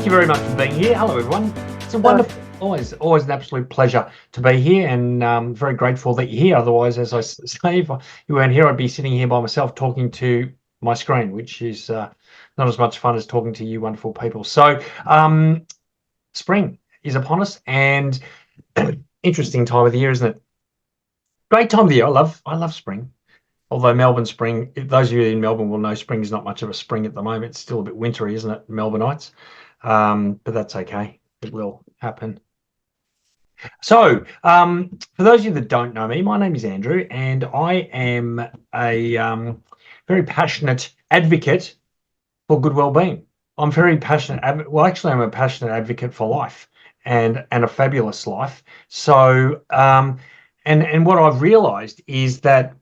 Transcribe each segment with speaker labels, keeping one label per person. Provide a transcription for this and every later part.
Speaker 1: you very much for being here. Hello, everyone. It's a wonderful, always an absolute pleasure to be here, and very grateful that you're here. Otherwise, as I say, if you weren't here, I'd be sitting here by myself talking to my screen, which is not as much fun as talking to you wonderful people. So, spring is upon us, and interesting time of the year, isn't it? Great time of the year. I love spring. Although Melbourne spring, those of you in Melbourne will know spring is not much of a spring at the moment. It's still a bit wintry, isn't it, Melbourneites? But that's okay. It will happen. So, for those of you that don't know me, my name is Andrew, and I am a very passionate advocate for good well-being. I'm very passionate. Well, actually, I'm a passionate advocate for life and a fabulous life. So, and what I've realised is that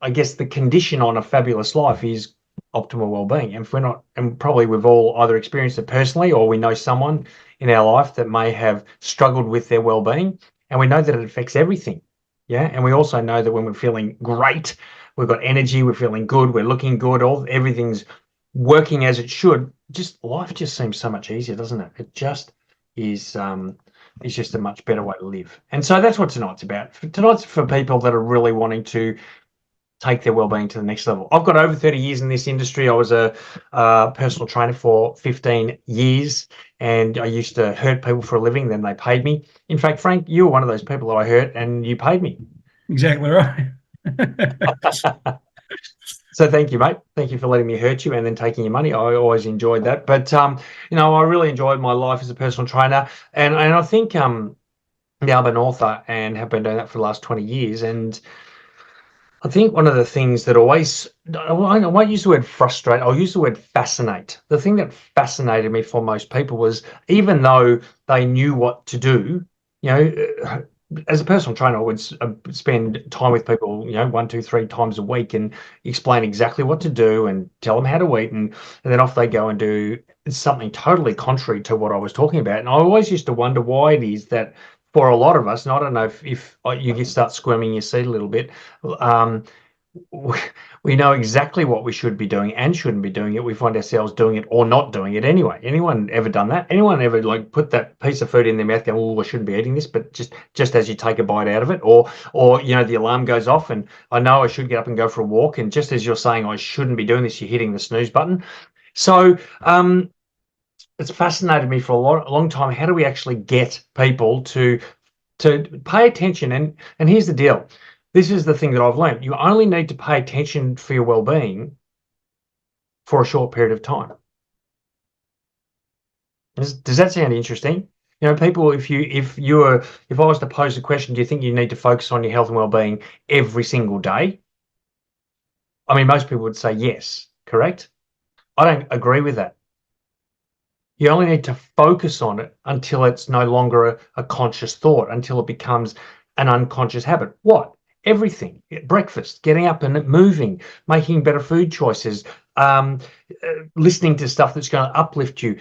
Speaker 1: I guess the condition on a fabulous life is optimal well-being. And if we're not, and probably we've all either experienced it personally or we know someone in our life that may have struggled with their well-being, and we know that it affects everything. Yeah. And we also know that when we're feeling great, we've got energy, we're feeling good, we're looking good, everything's working as it should. Just life just seems so much easier, doesn't it? It just is. It's just a much better way to live. And so that's what tonight's about. Tonight's for people that are really wanting to take their well-being to the next level. I've got over 30 years in this industry. I was a personal trainer for 15 years, and I used to hurt people for a living. Then they paid me. In fact, Frank, you were one of those people that I hurt, and you paid me.
Speaker 2: Exactly right.
Speaker 1: So thank you, mate. Thank you for letting me hurt you and then taking your money. I always enjoyed that. But I really enjoyed my life as a personal trainer, and I think now I'm an author and have been doing that for the last 20 years. And I think one of the things that I won't use the word frustrate, I'll use the word fascinate. The thing that fascinated me for most people was, even though they knew what to do, as a personal trainer, I would spend time with people, 1, 2, 3 times a week and explain exactly what to do and tell them how to eat. And then off they go and do something totally contrary to what I was talking about. And I always used to wonder why it is that for a lot of us, and I don't know if you start squirming your seat a little bit, we know exactly what we should be doing and shouldn't be doing it. We find ourselves doing it or not doing it anyway. Anyone ever done that? Anyone ever put that piece of food in their mouth going, oh, I shouldn't be eating this, but just as you take a bite out of it, or the alarm goes off and I know I should get up and go for a walk, and just as you're saying I shouldn't be doing this, you're hitting the snooze button. So it's fascinated me for a long time. How do we actually get people to pay attention? And here's the deal. This is the thing that I've learned. You only need to pay attention for your well-being for a short period of time. Does that sound interesting? People, if I was to pose the question, do you think you need to focus on your health and well-being every single day? I mean, most people would say yes, correct? I don't agree with that. You only need to focus on it until it's no longer a conscious thought, until it becomes an unconscious habit. What? Everything. Breakfast, getting up and moving, making better food choices, listening to stuff that's going to uplift you.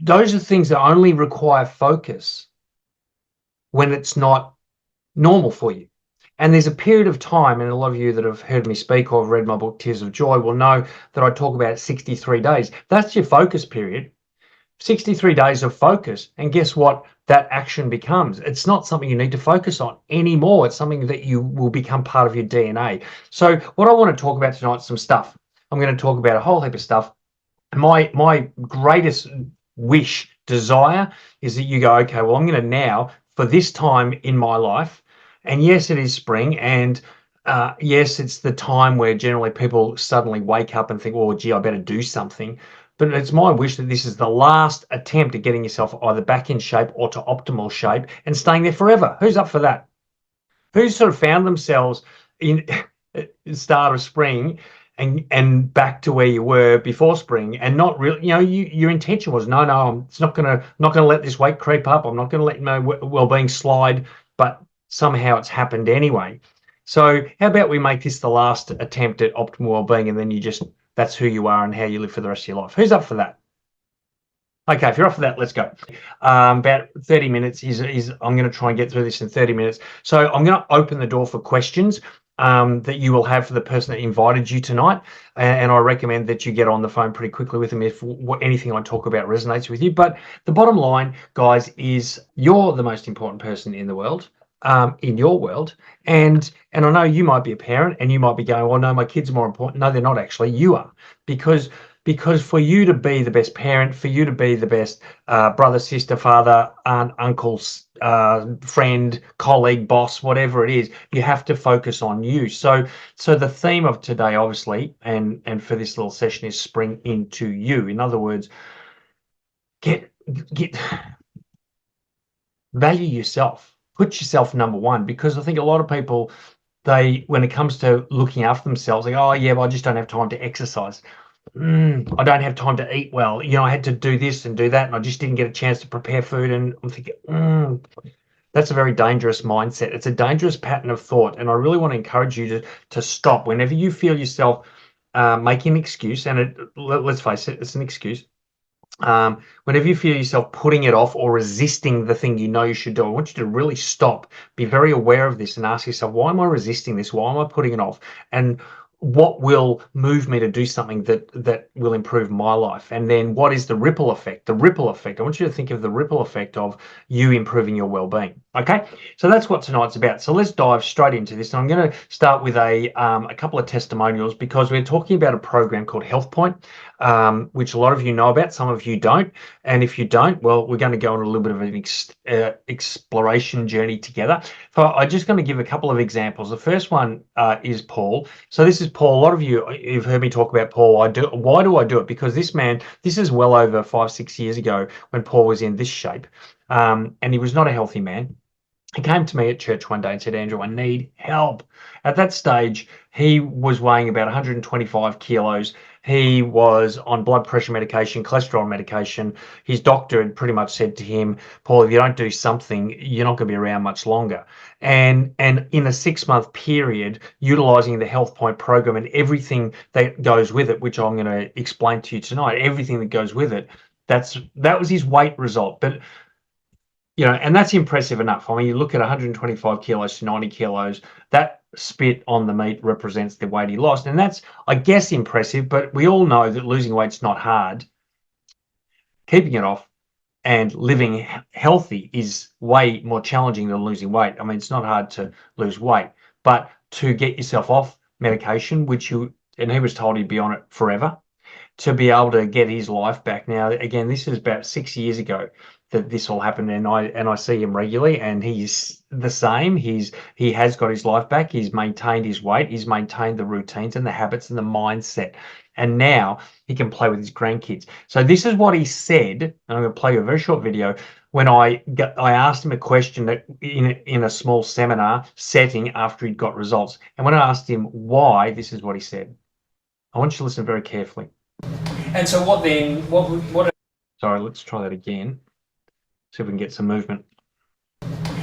Speaker 1: Those are things that only require focus when it's not normal for you. And there's a period of time, and a lot of you that have heard me speak or have read my book, Tears of Joy, will know that I talk about 63 days. That's your focus period. 63 days of focus, and guess what that action becomes? It's not something you need to focus on anymore. It's something that you will become part of your DNA. So what I want to talk about tonight is some stuff. I'm going to talk about a whole heap of stuff. My greatest desire is that you go, okay, well, I'm going to now, for this time in my life, and yes, it is spring, and yes, it's the time where generally people suddenly wake up and think, oh, gee, I better do something. But it's my wish that this is the last attempt at getting yourself either back in shape or to optimal shape and staying there forever. Who's up for that? Who's sort of found themselves in the start of spring and back to where you were before spring, and not really, your intention was, no, it's not gonna let this weight creep up. I'm not gonna let my well-being slide, but somehow it's happened anyway. So how about we make this the last attempt at optimal well-being, and then that's who you are and how you live for the rest of your life. Who's up for that? Okay, if you're up for that, let's go. About 30 minutes I'm going to try and get through this in 30 minutes. So I'm going to open the door for questions. that you will have for the person that invited you tonight. And I recommend that you get on the phone pretty quickly with them if anything I talk about resonates with you. But the bottom line, guys, is you're the most important person in the world, in your world. And I know you might be a parent and you might be going, well, no, my kids are more important. No, they're not actually. You are. Because for you to be the best parent, for you to be the best brother, sister, father, aunt, uncle, friend, colleague, boss, whatever it is, you have to focus on you. So the theme of today, obviously, and for this little session is spring into you. In other words, get value yourself. Put yourself number one, because I think a lot of people, when it comes to looking after themselves, they go, oh yeah, well, I just don't have time to exercise. I don't have time to eat well. I had to do this and do that, and I just didn't get a chance to prepare food. And I'm thinking, that's a very dangerous mindset. It's a dangerous pattern of thought. And I really want to encourage you to stop whenever you feel yourself making an excuse. And let's face it, it's an excuse. Whenever you feel yourself putting it off or resisting the thing you should do, I want you to really stop, be very aware of this, and ask yourself, why am I resisting this? Why am I putting it off? And what will move me to do something that will improve my life? And then what is the ripple effect? The ripple effect. I want you to think of the ripple effect of you improving your well-being. Okay, so that's what tonight's about. So let's dive straight into this. And I'm going to start with a couple of testimonials, because we're talking about a program called Healthpointe, which a lot of you know about, some of you don't. And if you don't, well, we're going to go on a little bit of an exploration journey together. So I'm just going to give a couple of examples. The first one is Paul. So this is Paul. A lot of you've heard me talk about Paul. Why do I do it? Because this is well over 5-6 years ago when Paul was in this shape, and he was not a healthy man. He came to me at church one day and said, Andrew, I need help. At that stage, he was weighing about 125 kilos. He was on blood pressure medication, cholesterol medication. His doctor had pretty much said to him, Paul, if you don't do something, you're not going to be around much longer. And in a 6-month period, utilizing the Healthpointe program and everything that goes with it, which I'm going to explain to you tonight, everything that goes with it, that was his weight result. But and that's impressive enough. I mean, you look at 125 kilos to 90 kilos, that spit on the meat represents the weight he lost. And that's, I guess, impressive, but we all know that losing weight's not hard. Keeping it off and living healthy is way more challenging than losing weight. I mean, it's not hard to lose weight, but to get yourself off medication, and he was told he'd be on it forever, to be able to get his life back. Now, again, this is about 6 years ago that this all happened, and I see him regularly, and he's the same. He has got his life back. He's maintained his weight. He's maintained the routines and the habits and the mindset, and now he can play with his grandkids. So this is what he said, and I'm going to play you a very short video. When I asked him a question that in a small seminar setting after he'd got results, and when I asked him why, this is what he said. I want you to listen very carefully. And so what then? What? Sorry, let's try that again. See if we can get some movement.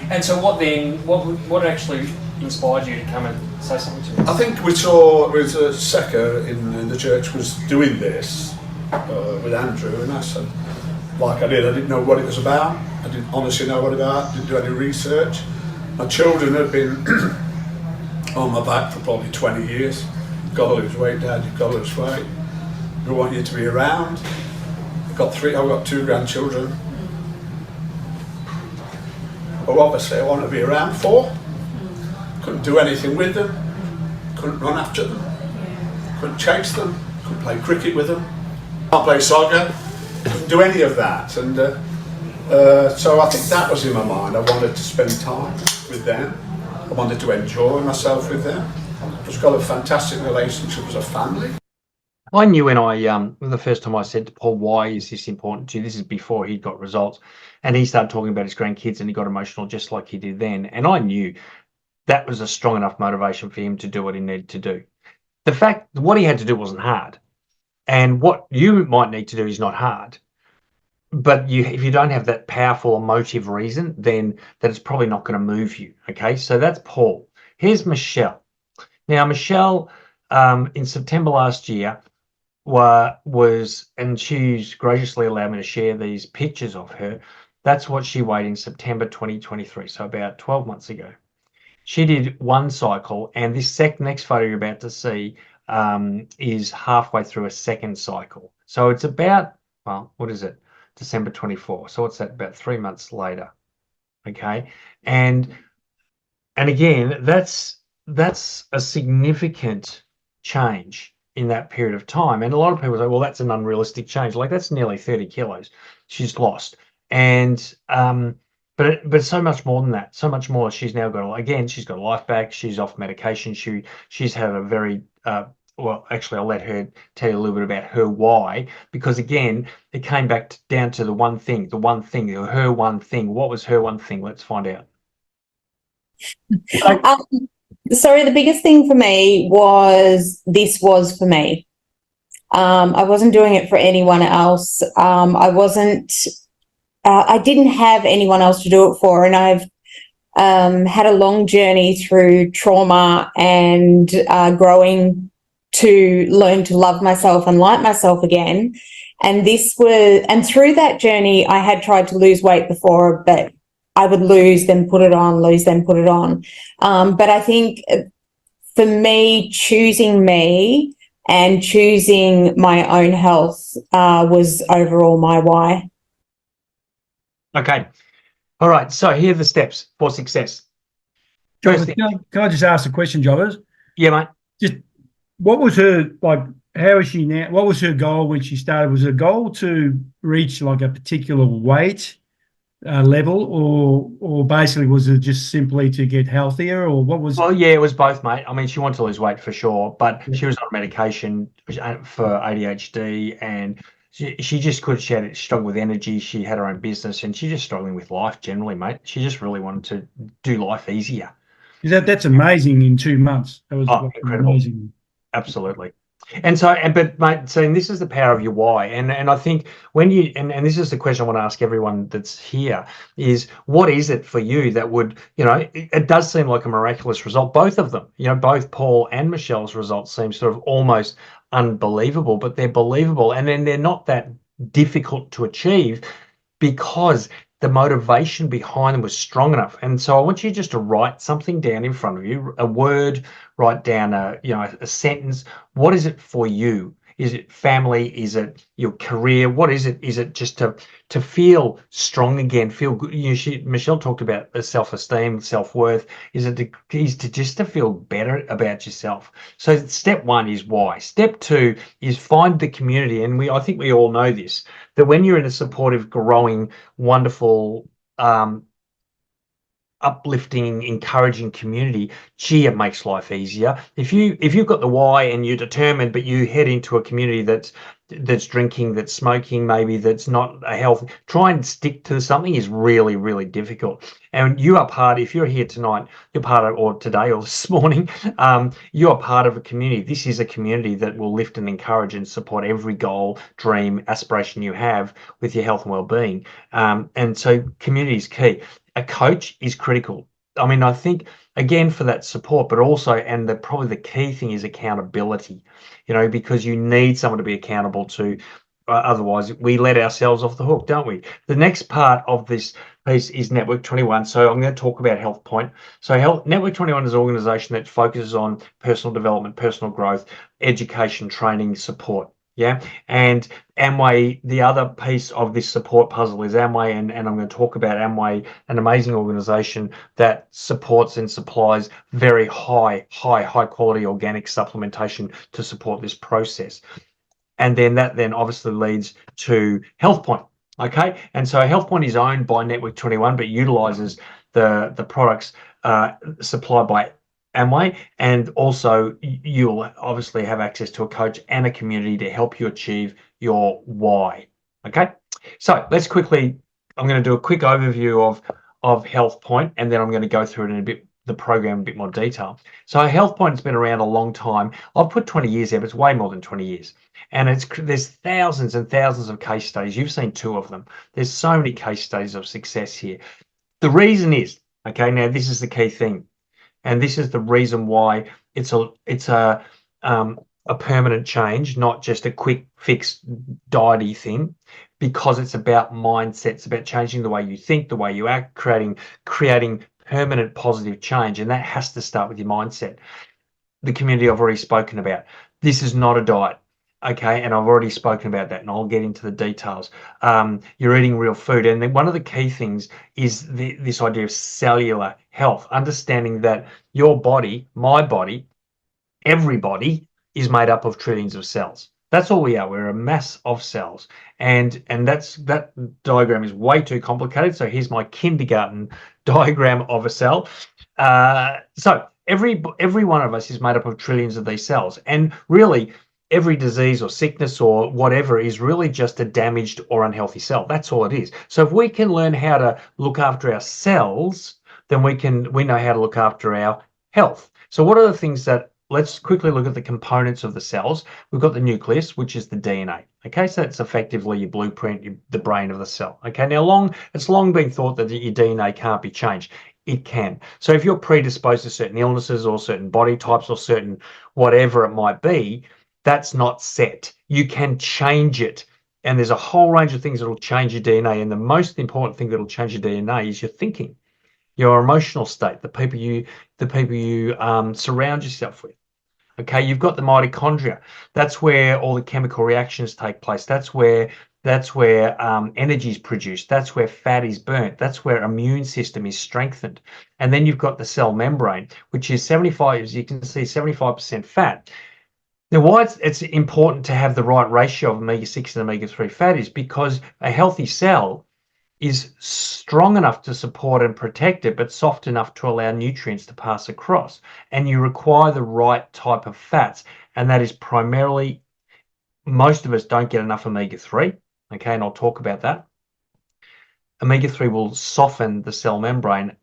Speaker 1: And so what then? What actually inspired you to come and say something to us?
Speaker 2: I think we saw Sept in the church was doing this with Andrew, and I said, like I didn't know what it was about. I didn't honestly know what it was about. Didn't do any research. My children have been on my back for probably 20 years. You've got to lose weight, Dad. You've got to lose weight. We want you to be around. I've got 2 grandchildren. But obviously I want to be around 4. Couldn't do anything with them. Couldn't run after them. Couldn't chase them. Couldn't play cricket with them. Can't play soccer. Couldn't do any of that. And so I think that was in my mind. I wanted to spend time with them. I wanted to enjoy myself with them. We've got a fantastic relationship as a family.
Speaker 1: I knew when the first time I said to Paul, why is this important to you? This is before he got results. And he started talking about his grandkids and he got emotional just like he did then. And I knew that was a strong enough motivation for him to do what he needed to do. The fact what he had to do wasn't hard. And what you might need to do is not hard. But if you don't have that powerful emotive reason, then that it's probably not going to move you. Okay, so that's Paul. Here's Michelle. Now, Michelle, in September last year, and she's graciously allowed me to share these pictures of her. That's what she weighed in September 2023, so about 12 months ago. She did one cycle, and this next photo you're about to see is halfway through a second cycle. So it's about, well, what is it? December 24. So what's that? About 3 months later. Okay. And again, that's a significant change in that period of time. And a lot of people say, well, that's an unrealistic change. Like that's nearly 30 kilos she's lost. And but so much more than that, so much more. She's now got, again, she's got life back. She's off medication. She's had a very well, actually, I'll let her tell you a little bit about her why, because again, it came back down to the one thing, her one thing. What was her one thing? Let's find out.
Speaker 3: Sorry, the biggest thing for me was for me. I wasn't doing it for anyone else. I didn't have anyone else to do it for, and I've had a long journey through trauma and growing to learn to love myself and like myself again. And through that journey, I had tried to lose weight before, but I would lose, then put it on, lose, then put it on. But I think for me, choosing me and choosing my own health was overall my why.
Speaker 1: Okay. All right. So here are the steps for success.
Speaker 4: Can I just ask a question, Jobbers?
Speaker 1: Yeah, mate.
Speaker 4: Just what was her, like, how is she now? What was her goal when she started? Was her goal to reach like a particular weight level, or basically was it just simply to get healthier, or what was?
Speaker 1: Well, yeah, it was both, mate. I mean, she wanted to lose weight for sure, but she was on medication for ADHD, and she just she struggled with energy. She had her own business, and she's just struggling with life generally, mate. She just really wanted to do life easier.
Speaker 4: That's amazing in 2 months. That was
Speaker 1: incredible.
Speaker 4: Amazing.
Speaker 1: Absolutely. And so, but mate, so this is the power of your why. And I think when you, and this is the question I want to ask everyone that's here, is what is it for you that would, it does seem like a miraculous result. Both of them, both Paul and Michelle's results seem sort of almost unbelievable, but they're believable. And then they're not that difficult to achieve because the motivation behind them was strong enough. And so I want you just to write something down in front of you, a word, write down a sentence. What is it for you? Is it family? Is it your career? What is it? Is it just to feel strong again, feel good? Michelle talked about self-esteem, self-worth. Is to feel better about yourself? So step one is why. Step two is find the community. And I think we all know this, that when you're in a supportive, growing, wonderful, uplifting, encouraging community, gee, it makes life easier. If you've got the why and you're determined, but you head into a community that's drinking, that's smoking, maybe that's not a health, try and stick to something is really, really difficult. And you are if you're here tonight, you're part of, or today or this morning, you are part of a community. This is a community that will lift and encourage and support every goal, dream, aspiration you have with your health and well-being. And so community is key. A coach is critical. I mean, I think, again, for that support, but also, and probably the key thing is accountability, because you need someone to be accountable to. Otherwise, we let ourselves off the hook, don't we? The next part of this piece is Network 21. So I'm going to talk about Healthpointe. So Network 21 is an organization that focuses on personal development, personal growth, education, training, support. Yeah. And Amway, the other piece of this support puzzle is Amway, and I'm going to talk about Amway, an amazing organization that supports and supplies very high quality organic supplementation to support this process. And then that obviously leads to Healthpointe. Okay. And so Healthpointe is owned by Network 21, but utilizes the products supplied by Amway, and also you'll obviously have access to a coach and a community to help you achieve your why. Okay, so I'm going to do a quick overview of Healthpointe, and then I'm going to go through it the program in a bit more detail. So Healthpointe's been around a long time. I've put 20 years there, but it's way more than 20 years. And there's thousands and thousands of case studies. You've seen 2 of them. There's so many case studies of success here. The reason is, okay, now this is the key thing. And this is the reason why it's a permanent change, not just a quick fix diety thing, because it's about mindset. It's about changing the way you think, the way you act, creating permanent positive change, and that has to start with your mindset. The community I've already spoken about. This is not a diet. Okay, and I've already spoken about that, and I'll get into the details. You're eating real food, and then one of the key things is this idea of cellular health, understanding that your body, my body, everybody is made up of trillions of cells. That's all we are. We're a mass of cells, and that diagram is way too complicated. So here's my kindergarten diagram of a cell. So every one of us is made up of trillions of these cells, and really every disease or sickness or whatever is really just a damaged or unhealthy cell. That's all it is. So if we can learn how to look after our cells, then we know how to look after our health. So what are the things that, let's quickly look at the components of the cells. We've got the nucleus, which is the DNA. Okay, so that's effectively your blueprint, the brain of the cell. Okay, now it's long been thought that your DNA can't be changed. It can. So if you're predisposed to certain illnesses or certain body types or certain whatever it might be, that's not set. You can change it. And there's a whole range of things that will change your DNA. And the most important thing that will change your DNA is your thinking, your emotional state, the people you surround yourself with. Okay, you've got the mitochondria. That's where all the chemical reactions take place. That's where energy is produced. That's where fat is burnt. That's where immune system is strengthened. And then you've got the cell membrane, which is 75, as you can see, 75% fat. Now, why it's important to have the right ratio of omega-6 and omega-3 fat is because a healthy cell is strong enough to support and protect it, but soft enough to allow nutrients to pass across. And you require the right type of fats. And that is primarily, most of us don't get enough omega-3. Okay, and I'll talk about that. Omega-3 will soften the cell membrane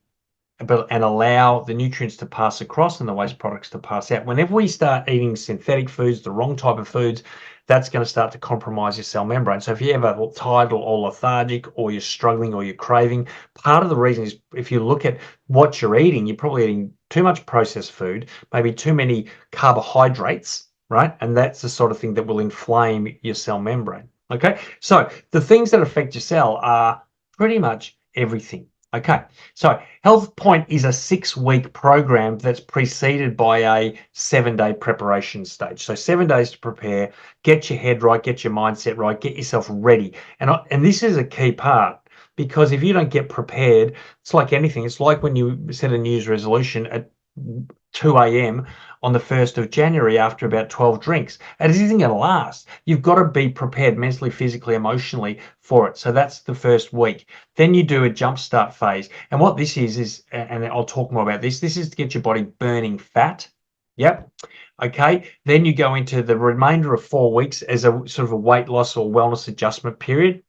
Speaker 1: and allow the nutrients to pass across and the waste products to pass out. Whenever we start eating synthetic foods, the wrong type of foods, that's going to start to compromise your cell membrane. So if you're ever tired or lethargic, or you're struggling or you're craving, part of the reason is if you look at what you're eating, you're probably eating too much processed food, maybe too many carbohydrates, right? And that's the sort of thing that will inflame your cell membrane. Okay, so the things that affect your cell are pretty much everything. Okay, so Healthpointe is a 6-week program that's preceded by a 7-day preparation stage. So 7 days to prepare, get your head right, get your mindset right, get yourself ready. And this is a key part, because if you don't get prepared, it's like anything. It's like when you set a New Year's resolution at 2 a.m. on the 1st of January after about 12 drinks. It isn't going to last. You've got to be prepared mentally, physically, emotionally for it. So that's the first week. Then you do a jumpstart phase. And what this is, and I'll talk more about this is to get your body burning fat. Yep. Okay. Then you go into the remainder of 4 weeks as a sort of a weight loss or wellness adjustment period.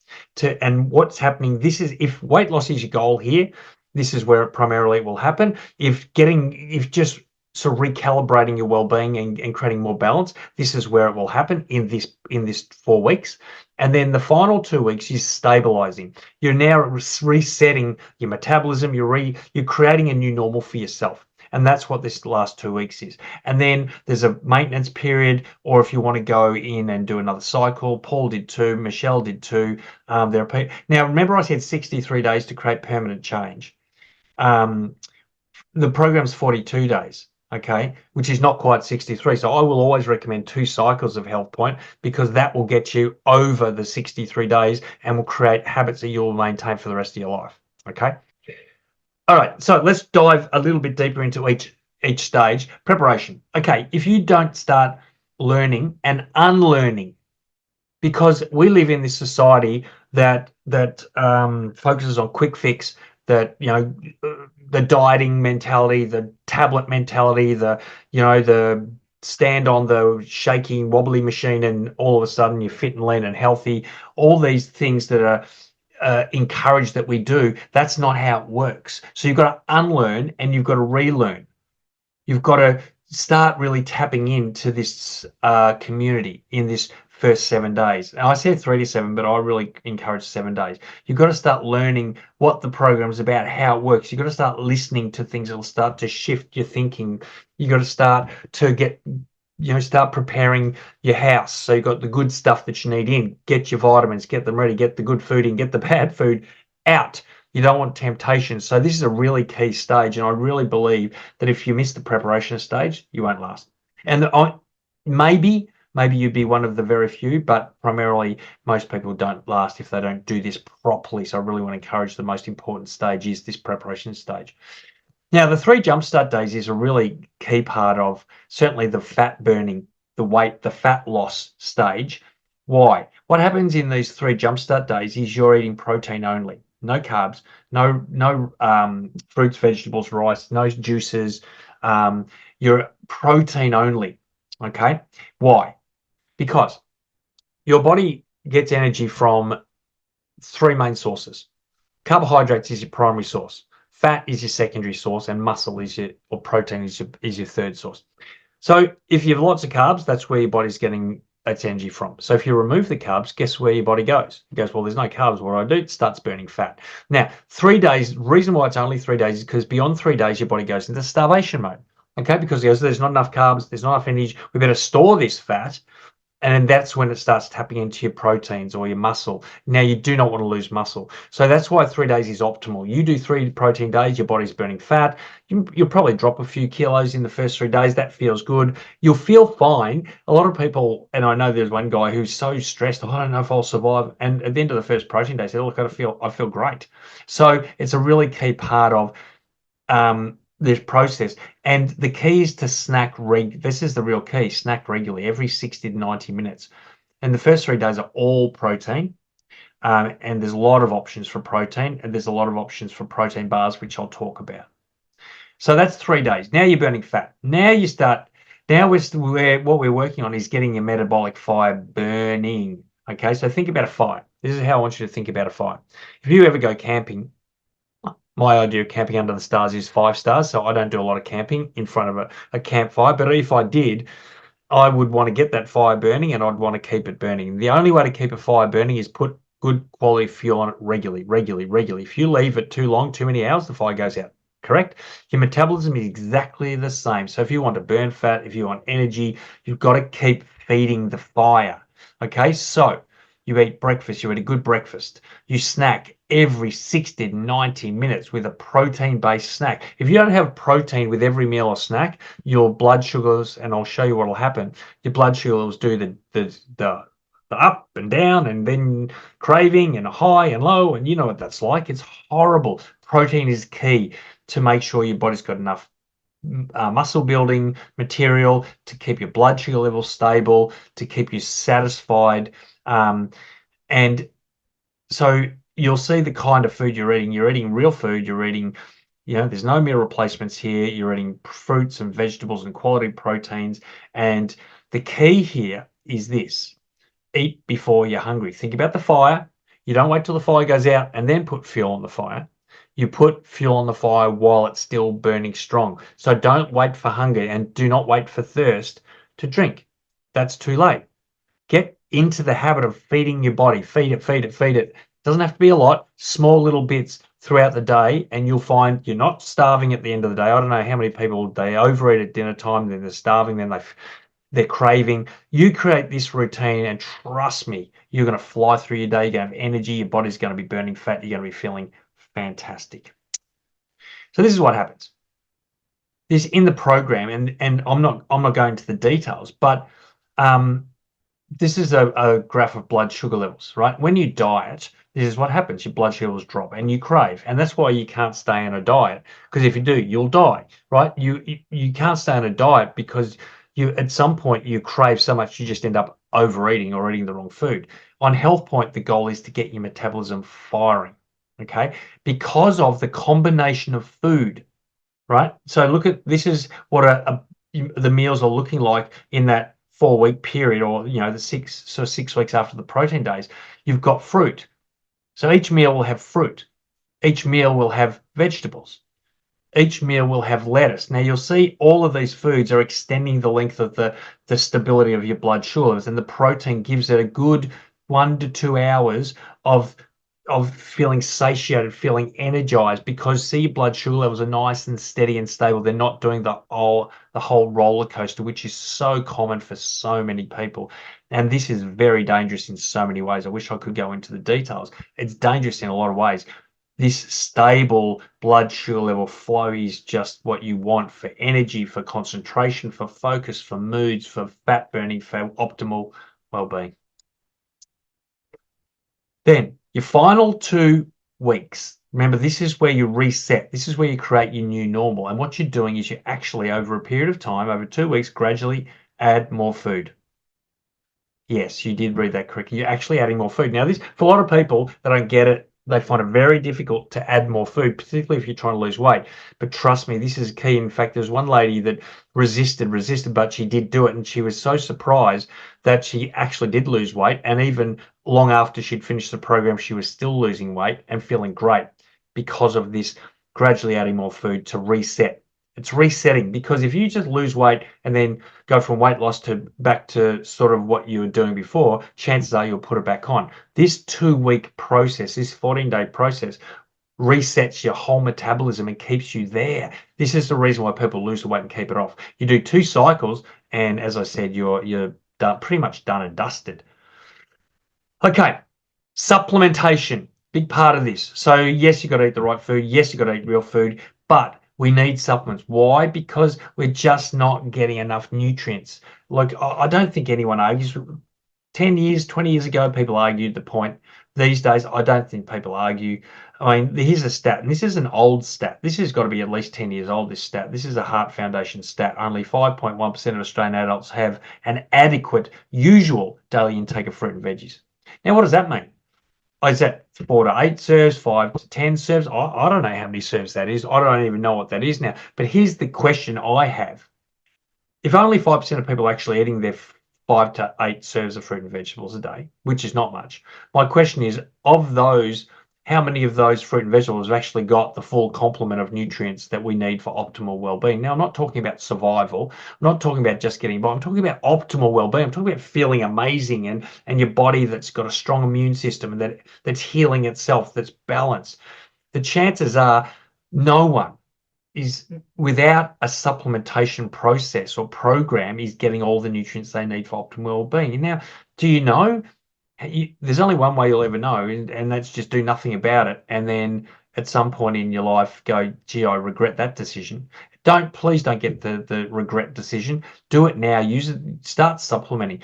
Speaker 1: And what's happening, this is, if weight loss is your goal here, this is where it primarily will happen. If just sort of recalibrating your well-being and creating more balance, this is where it will happen in this 4 weeks. And then the final 2 weeks is stabilizing. You're now resetting your metabolism. You're creating a new normal for yourself. And that's what this last 2 weeks is. And then there's a maintenance period, or if you want to go in and do another cycle, Paul did 2, Michelle did 2. Now, remember I said 63 days to create permanent change. The program's 42 days, okay, which is not quite 63. So I will always recommend 2 cycles of Healthpointe, because that will get you over the 63 days and will create habits that you'll maintain for the rest of your life. Okay. All right. So let's dive a little bit deeper into each stage. Preparation. Okay. If you don't start learning and unlearning, because we live in this society that focuses on quick fix, that, the dieting mentality, the tablet mentality, the stand on the shaky, wobbly machine and all of a sudden you're fit and lean and healthy. All these things that are encouraged that we do, that's not how it works. So you've got to unlearn and you've got to relearn. You've got to start really tapping into this community in this first 7 days. Now, I said 3 to 7, but I really encourage 7 days. You've got to start learning what the program's about, how it works. You've got to start listening to things that will start to shift your thinking. You've got to start to start preparing your house. So you've got the good stuff that you need in, get your vitamins, get them ready, get the good food in, get the bad food out. You don't want temptation. So this is a really key stage, and I really believe that if you miss the preparation stage, you won't last. And maybe you'd be one of the very few, but primarily most people don't last if they don't do this properly. So I really want to encourage the most important stage is this preparation stage. Now, the 3 jumpstart days is a really key part of certainly the fat burning, the weight, the fat loss stage. Why? What happens in these 3 jumpstart days is you're eating protein only, no carbs, no fruits, vegetables, rice, no juices. You're protein only. Okay. Why? Because your body gets energy from 3 main sources. Carbohydrates is your primary source. Fat is your secondary source, and muscle is or protein is your third source. So if you have lots of carbs, that's where your body's getting its energy from. So if you remove the carbs, guess where your body goes? It goes, well, there's no carbs. What do I do? It starts burning fat. Now, 3 days, the reason why it's only 3 days is because beyond 3 days, your body goes into starvation mode. Okay, because there's not enough carbs, there's not enough energy. We better store this fat. And then that's when it starts tapping into your proteins or your muscle. Now, you do not want to lose muscle. So that's why 3 days is optimal. You do 3 protein days, your body's burning fat. You'll probably drop a few kilos in the first 3 days. That feels good. You'll feel fine. A lot of people, and I know there's one guy who's so stressed, I don't know if I'll survive. And at the end of the first protein day, he said, look, I feel great. So it's a really key part of this process. And the key is to snack this is the real key, snack regularly every 60 to 90 minutes. And the first 3 days are all protein. And there's a lot of options for protein, and there's a lot of options for protein bars, which I'll talk about. So that's 3 days. Now you're burning fat. Now what we're working on is getting your metabolic fire burning. Okay, so think about a fire. This is how I want you to think about a fire. If you ever go camping, my idea of camping under the stars is 5 stars, so I don't do a lot of camping in front of a campfire. But if I did, I would want to get that fire burning, and I'd want to keep it burning. The only way to keep a fire burning is put good quality fuel on it regularly. If you leave it too long, too many hours, the fire goes out. Correct? Your metabolism is exactly the same. So if you want to burn fat, if you want energy, you've got to keep feeding the fire. Okay, so you eat breakfast, you eat a good breakfast. You snack every 60 to 90 minutes with a protein-based snack. If you don't have protein with every meal or snack, your blood sugars, and I'll show you what will happen, your blood sugars do the up and down, and then craving and high and low, and you know what that's like. It's horrible. Protein is key to make sure your body's got enough muscle building material to keep your blood sugar levels stable, to keep you satisfied. And so you'll see the kind of food you're eating. You're eating real food. You're eating, there's no meal replacements here. You're eating fruits and vegetables and quality proteins. And the key here is this: eat before you're hungry. Think about the fire. You don't wait till the fire goes out and then put fuel on the fire. You put fuel on the fire while it's still burning strong. So don't wait for hunger, and do not wait for thirst to drink. That's too late. Get into the habit of feeding your body. Feed it. Doesn't have to be a lot, small little bits throughout the day, and you'll find you're not starving at the end of the day. I don't know how many people, they overeat at dinner time, then they're starving, then they're craving. You create this routine, and trust me, you're going to fly through your day. You're going to have energy. Your body's going to be burning fat. You're going to be feeling fantastic. So this is what happens. This in the program, and I'm not going into the details, but this is a graph of blood sugar levels, right? When you diet, this is what happens. Your blood sugars drop and you crave. And that's why you can't stay on a diet, because if you do, you'll die, right? You can't stay on a diet because at some point you crave so much you just end up overeating or eating the wrong food. On Healthpointe, the goal is to get your metabolism firing, okay? Because of the combination of food, right? So look at, this is what the meals are looking like in that 4-week period, or the 6 weeks after the protein days. You've got fruit. So each meal will have fruit. Each meal will have vegetables. Each meal will have lettuce. Now you'll see all of these foods are extending the length of the stability of your blood sugars, and the protein gives it a good 1 to 2 hours of feeling satiated, feeling energized, because your blood sugar levels are nice and steady and stable. They're not doing the whole roller coaster, which is so common for so many people. And this is very dangerous in so many ways. I wish I could go into the details. It's dangerous in a lot of ways. this stable blood sugar level flow is just what you want for energy, for concentration, for focus, for moods, for fat burning, for optimal well-being. Then your final 2 weeks, remember, this is where you reset. This is where you create your new normal. And what you're doing is you actually, over a period of time, over 2 weeks, gradually add more food. Yes, you did read that correctly. You're actually adding more food. Now, this, for a lot of people that don't get it, they find it very difficult to add more food, particularly if you're trying to lose weight. But trust me, this is key. In fact, there's one lady that resisted, but she did do it. And she was so surprised that she actually did lose weight. And even long after she'd finished the program, she was still losing weight and feeling great because of this gradually adding more food to reset. It's resetting, because if you just lose weight and then go from weight loss to back to sort of what you were doing before, chances are you'll put it back on. This 2-week process, this 14-day process, resets your whole metabolism and keeps you there. This is the reason why people lose the weight and keep it off. You do 2 cycles, and as I said, you're done, pretty much done and dusted. Okay, supplementation, big part of this. So yes, you got to eat the right food. Yes, you got to eat real food, but we need supplements. Why? Because we're just not getting enough nutrients. Like, I don't think anyone argues. 10 years, 20 years ago, people argued the point. These days, I don't think people argue. I mean, here's a stat, and this is an old stat. This has got to be at least 10 years old, this stat. This is a Heart Foundation stat. Only 5.1% of Australian adults have an adequate, usual daily intake of fruit and veggies. Now, what does that mean? Is that 4 to 8 serves, 5 to 10 serves? I don't know how many serves that is. I don't even know what that is now. But here's the question I have. If only 5% of people are actually eating their 5 to 8 serves of fruit and vegetables a day, which is not much, my question is, of those, how many of those fruit and vegetables have actually got the full complement of nutrients that we need for optimal well-being? Now, I'm not talking about survival. I'm not talking about just getting by. I'm talking about optimal well-being. I'm talking about feeling amazing and your body that's got a strong immune system and that's healing itself, that's balanced. The chances are no one is, without a supplementation process or program, is getting all the nutrients they need for optimal well-being. Now, do you know? There's only one way you'll ever know, and that's just do nothing about it, and then at some point in your life go, gee, I regret that decision. Please don't get the regret decision. Do it now. Use it. Start supplementing,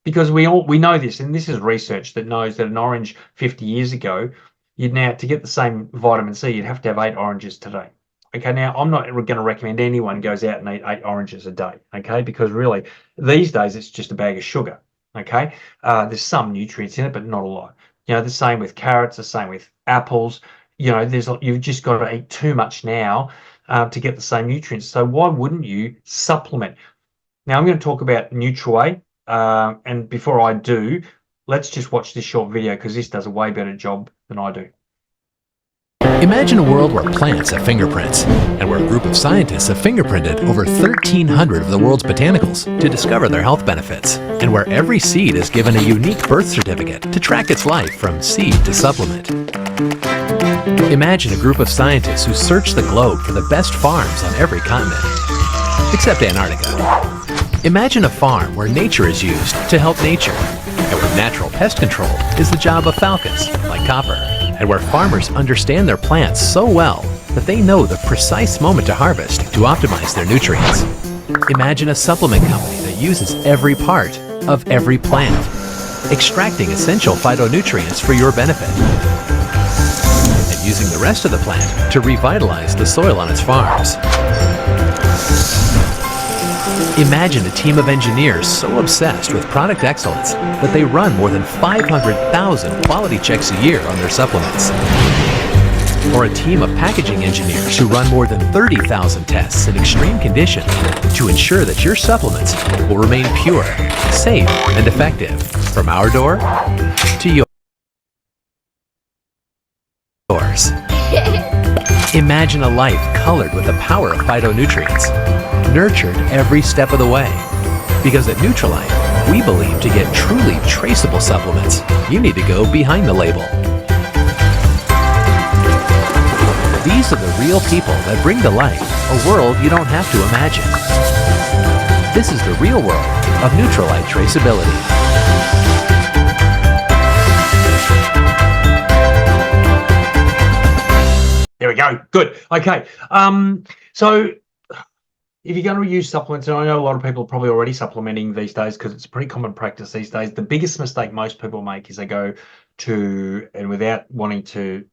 Speaker 1: because we know this, and this is research that knows that an orange 50 years ago, to get the same vitamin C, you'd have to have 8 oranges today. Okay, now I'm not going to recommend anyone goes out and eat 8 oranges a day. Okay, because really these days it's just a bag of sugar. Okay, there's some nutrients in it, but not a lot. The same with carrots, the same with apples. You've just got to eat too much now to get the same nutrients. So why wouldn't you supplement? Now I'm going to talk about NutriWay, and before I do, let's just watch this short video, because this does a way better job than I do.
Speaker 5: Imagine a world where plants have fingerprints, and where a group of scientists have fingerprinted over 1,300 of the world's botanicals to discover their health benefits, and where every seed is given a unique birth certificate to track its life from seed to supplement. Imagine a group of scientists who search the globe for the best farms on every continent, except Antarctica. Imagine a farm where nature is used to help nature, and where natural pest control is the job of falcons, like copper, and where farmers understand their plants so well that they know the precise moment to harvest to optimize their nutrients. Imagine a supplement company that uses every part of every plant, extracting essential phytonutrients for your benefit, and using the rest of the plant to revitalize the soil on its farms. Imagine a team of engineers so obsessed with product excellence that they run more than 500,000 quality checks a year on their supplements. Or a team of packaging engineers who run more than 30,000 tests in extreme conditions to ensure that your supplements will remain pure, safe, and effective from our door to yours. Imagine a life colored with the power of phytonutrients, nurtured every step of the way. Because at Nutrilite, we believe to get truly traceable supplements, you need to go behind the label. These are the real people that bring to life a world you don't have to imagine. This is the real world of Nutrilite traceability.
Speaker 1: go. Good. Okay. So if you're going to use supplements, and I know a lot of people are probably already supplementing these days because it's a pretty common practice these days. The biggest mistake most people make is they go to, and without wanting to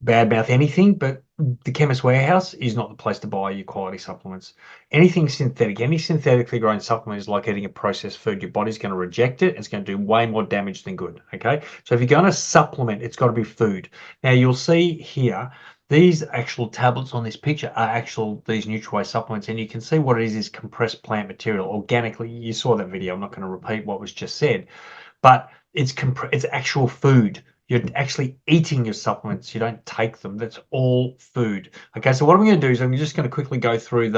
Speaker 1: badmouth anything, but the Chemist Warehouse is not the place to buy your quality supplements. Anything synthetic, any synthetically grown supplement is like eating a processed food. Your body's going to reject it. It's going to do way more damage than good. Okay, so if you're going to supplement, it's got to be food. Now you'll see here, these actual tablets on this picture are these NutriWay supplements, and you can see what it is compressed plant material organically. You saw that video. I'm not going to repeat what was just said, but it's actual food. You're actually eating your supplements. You don't take them. That's all food. Okay, so what I'm going to do is I'm just going to quickly go through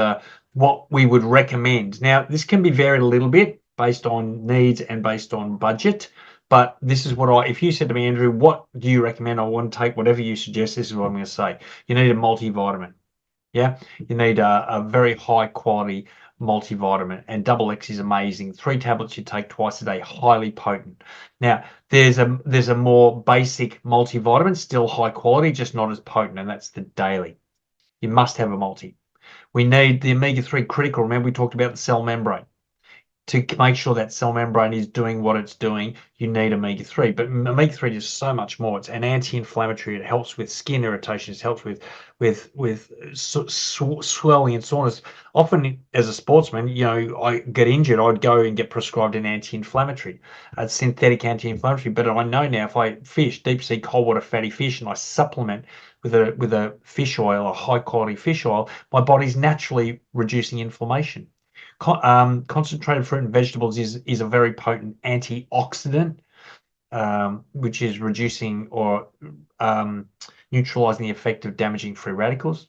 Speaker 1: what we would recommend. Now, this can be varied a little bit based on needs and based on budget, but this is what if you said to me, Andrew, what do you recommend? I want to take whatever you suggest. This is what I'm going to say. You need a multivitamin. Yeah, you need a very high quality multivitamin, and double X is amazing. 3 tablets you take twice a day, highly potent. Now there's a more basic multivitamin, still high quality, just not as potent, and that's the daily. You must have a multi. We need the omega-3 critical. Remember we talked about the cell membrane. To make sure that cell membrane is doing what it's doing, you need omega-3. But omega-3 is so much more. It's an anti-inflammatory. It helps with skin irritations. It helps with swelling and soreness. Often, as a sportsman, I get injured, I'd go and get prescribed an anti-inflammatory, a synthetic anti-inflammatory. But I know now if I fish deep sea cold water fatty fish and I supplement with a fish oil, a high quality fish oil, my body's naturally reducing inflammation. Concentrated fruit and vegetables is a very potent antioxidant, which is reducing or neutralizing the effect of damaging free radicals.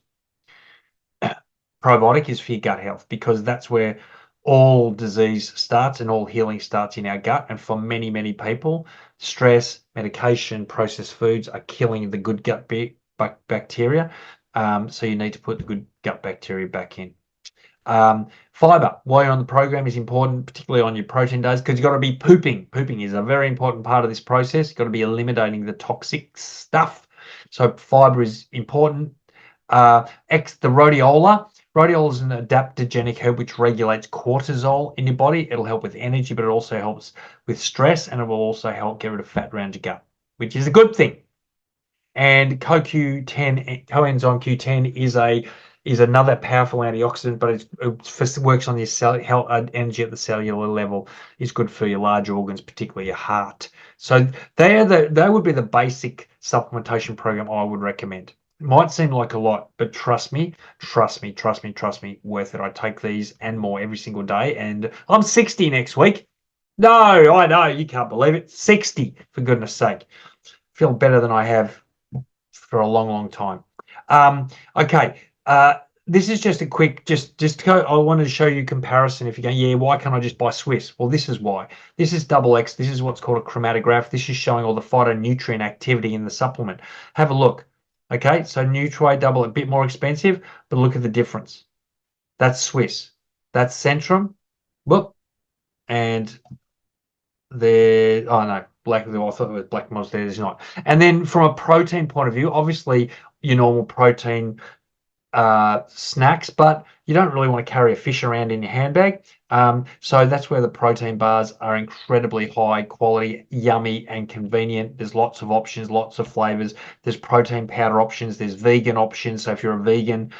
Speaker 1: Probiotic is for your gut health, because that's where all disease starts and all healing starts in our gut. And for many, many people, stress, medication, processed foods are killing the good gut bacteria. So you need to put the good gut bacteria back in. Fiber while you're on the program is important, particularly on your protein days, because you've got to be pooping. Pooping is a very important part of this process. You've got to be eliminating the toxic stuff. So fiber is important. The rhodiola. Rhodiola is an adaptogenic herb which regulates cortisol in your body. It'll help with energy, but it also helps with stress, and it will also help get rid of fat around your gut, which is a good thing. And coenzyme Q10 is another powerful antioxidant, but it works on your energy at the cellular level. Is good for your large organs, particularly your heart. So they would be the basic supplementation program I would recommend. It might seem like a lot, but trust me, worth it. I take these and more every single day, and I'm 60 next week. No, I know, you can't believe it. 60, for goodness sake. Feel better than I have for a long, long time. Okay. This is just a quick, I wanted to show you comparison. If you're going, yeah, why can't I just buy Swiss? Well, this is why. This is double X. This is what's called a chromatograph. This is showing all the phytonutrient activity in the supplement. Have a look. Okay, so NutriWay double, a bit more expensive, but look at the difference. That's Swiss. That's Centrum. Whoop. And no, black. I thought it was black moss. There's not. And then from a protein point of view, obviously your normal protein snacks, but you don't really want to carry a fish around in your handbag. So that's where the protein bars are incredibly high quality, yummy and convenient. There's lots of options, lots of flavors. There's protein powder options. There's vegan options. So if you're a vegan,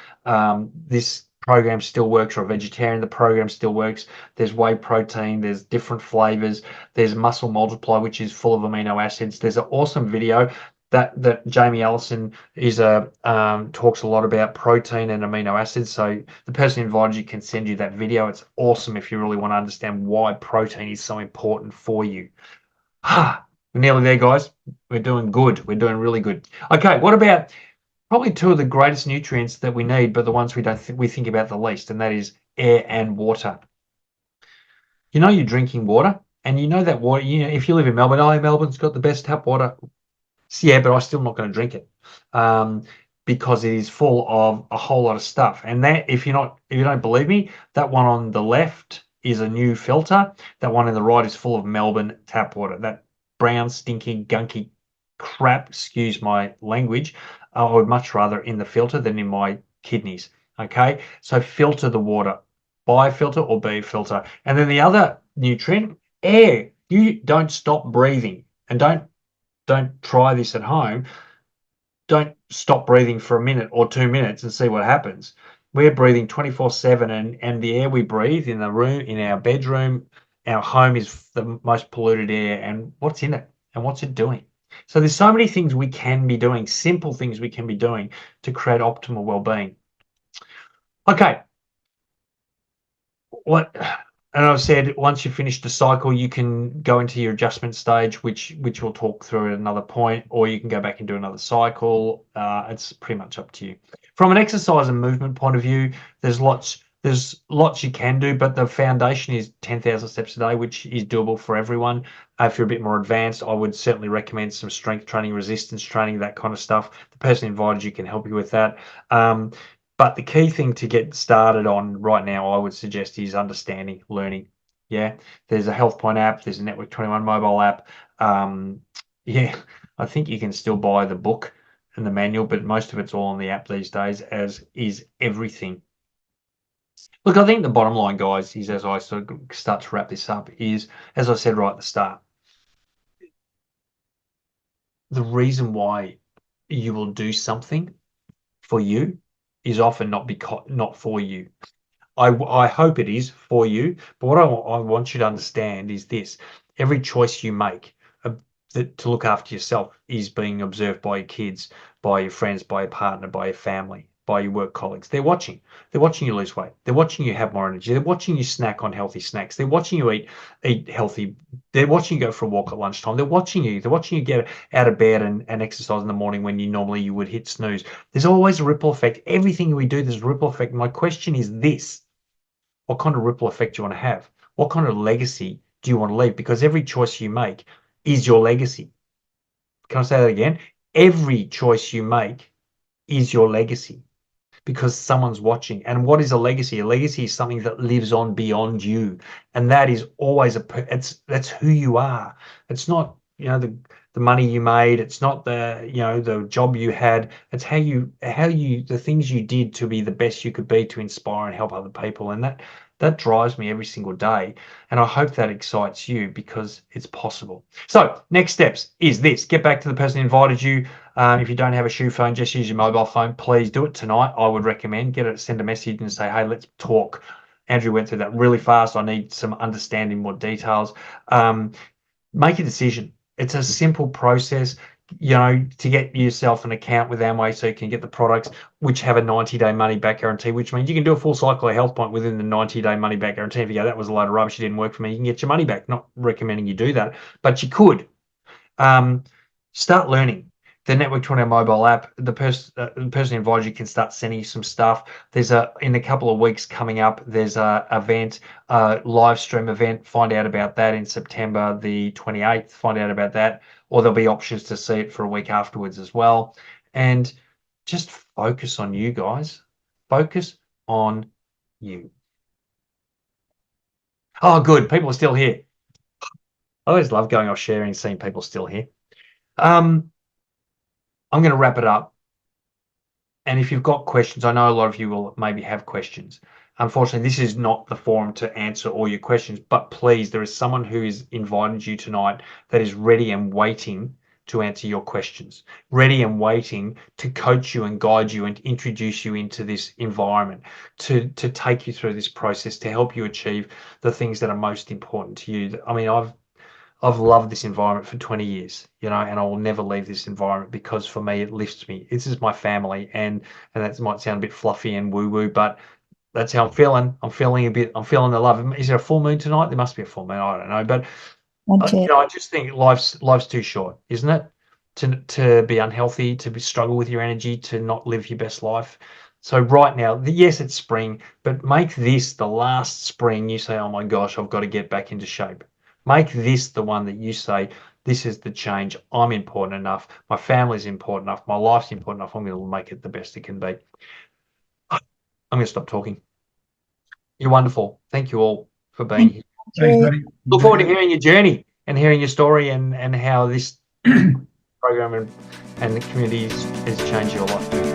Speaker 1: this program still works, or a vegetarian, the program still works. There's whey protein. There's different flavors. There's Muscle Multiply, which is full of amino acids. There's an awesome video that Jamie Allison talks a lot about protein and amino acids. So the person who invited you can send you that video. It's awesome if you really want to understand why protein is so important for you. We're nearly there, guys. We're doing good. We're doing really good. Okay, what about probably 2 of the greatest nutrients that we need, but the ones we think about the least, and that is air and water. You're drinking water, and you know that water, if you live in Melbourne, Melbourne's got the best tap water. Yeah, but I'm still not going to drink it because it is full of a whole lot of stuff. And that, if you don't believe me, that one on the left is a new filter. That one on the right is full of Melbourne tap water. That brown, stinky, gunky crap, excuse my language, I would much rather in the filter than in my kidneys. Okay, so filter the water, buy a filter or be a filter. And then the other nutrient, air. You don't stop breathing, and don't try this at home. Don't stop breathing for a minute or 2 minutes and see what happens. We're breathing 24/7, and the air we breathe in the room, in our bedroom, our home is the most polluted air. And what's in it and what's it doing? So there's so many things we can be doing, simple things we can be doing to create optimal well-being. Okay. And I've said once you finish the cycle, you can go into your adjustment stage, which we'll talk through at another point, or you can go back and do another cycle. It's pretty much up to you. From an exercise and movement point of view, there's lots you can do, but the foundation is 10,000 steps a day, which is doable for everyone. If you're a bit more advanced, I would certainly recommend some strength training, resistance training, that kind of stuff. The person invited you can help you with that. But the key thing to get started on right now, I would suggest, is understanding, learning. Yeah, there's a Healthpointe app, there's a Network 21 mobile app. Yeah, I think you can still buy the book and the manual, but most of it's all on the app these days, as is everything. Look, I think the bottom line, guys, is, as I sort of start to wrap this up, is, as I said right at the start, the reason why you will do something for you is often not for you. I hope it is for you, but what I want you to understand is this: every choice you make to look after yourself is being observed by your kids, by your friends, by your partner, by your family, by your work colleagues. They're watching. They're watching you lose weight. They're watching you have more energy. They're watching you snack on healthy snacks. They're watching you eat healthy. They're watching you go for a walk at lunchtime. They're watching you. They're watching you get out of bed and exercise in the morning when you would hit snooze. There's always a ripple effect. Everything we do, there's a ripple effect. My question is this: what kind of ripple effect do you want to have? What kind of legacy do you want to leave? Because every choice you make is your legacy. Can I say that again? Every choice you make is your legacy, because someone's watching. And what is a legacy? A legacy is something that lives on beyond you, and that is always that's who you are. It's not the money you made. It's not the job you had. It's how you the things you did to be the best you could be, to inspire and help other people. And that drives me every single day. And I hope that excites you, because it's possible. So next steps is this: get back to the person who invited you. If you don't have a shoe phone, just use your mobile phone. Please do it tonight. I would recommend send a message and say, hey, let's talk. Andrew went through that really fast. I need some understanding, more details. Make a decision. It's a simple process, to get yourself an account with Amway so you can get the products, which have a 90-day money-back guarantee, which means you can do a full cycle of Healthpointe within the 90-day money-back guarantee. If you go, that was a load of rubbish, it didn't work for me, you can get your money back. Not recommending you do that, but you could. Start learning. The Network 20 mobile app, the person who invited you can start sending you some stuff. There's in a couple of weeks coming up, there's a event, live stream event. Find out about that in September the 28th. Find out about that, or there'll be options to see it for a week afterwards as well. And just focus on you, guys. Focus on you. Oh, good. People are still here. I always love going off sharing and seeing people still here. I'm going to wrap it up. And if you've got questions, I know a lot of you will maybe have questions. Unfortunately, this is not the forum to answer all your questions, but please, there is someone who is invited you tonight that is ready and waiting to answer your questions, ready and waiting to coach you and guide you and introduce you into this environment, to take you through this process, to help you achieve the things that are most important to you. I mean, I've loved this environment for 20 years, and I will never leave this environment, because for me, it lifts me. This is my family, and that might sound a bit fluffy and woo-woo, but that's how I'm feeling. I'm feeling the love. Is there a full moon tonight? There must be a full moon. I don't know, but I just think life's too short, isn't it? To be unhealthy, to struggle with your energy, to not live your best life. So right now, yes, it's spring, but make this the last spring you say, oh my gosh, I've got to get back into shape. Make this the one that you say, this is the change. I'm important enough. My family's important enough. My life's important enough. I'm going to make it the best it can be. I'm going to stop talking. You're wonderful. Thank you all for being here.
Speaker 4: Thanks, buddy.
Speaker 1: Look forward to hearing your journey and hearing your story and how this program and the community has changed your life too.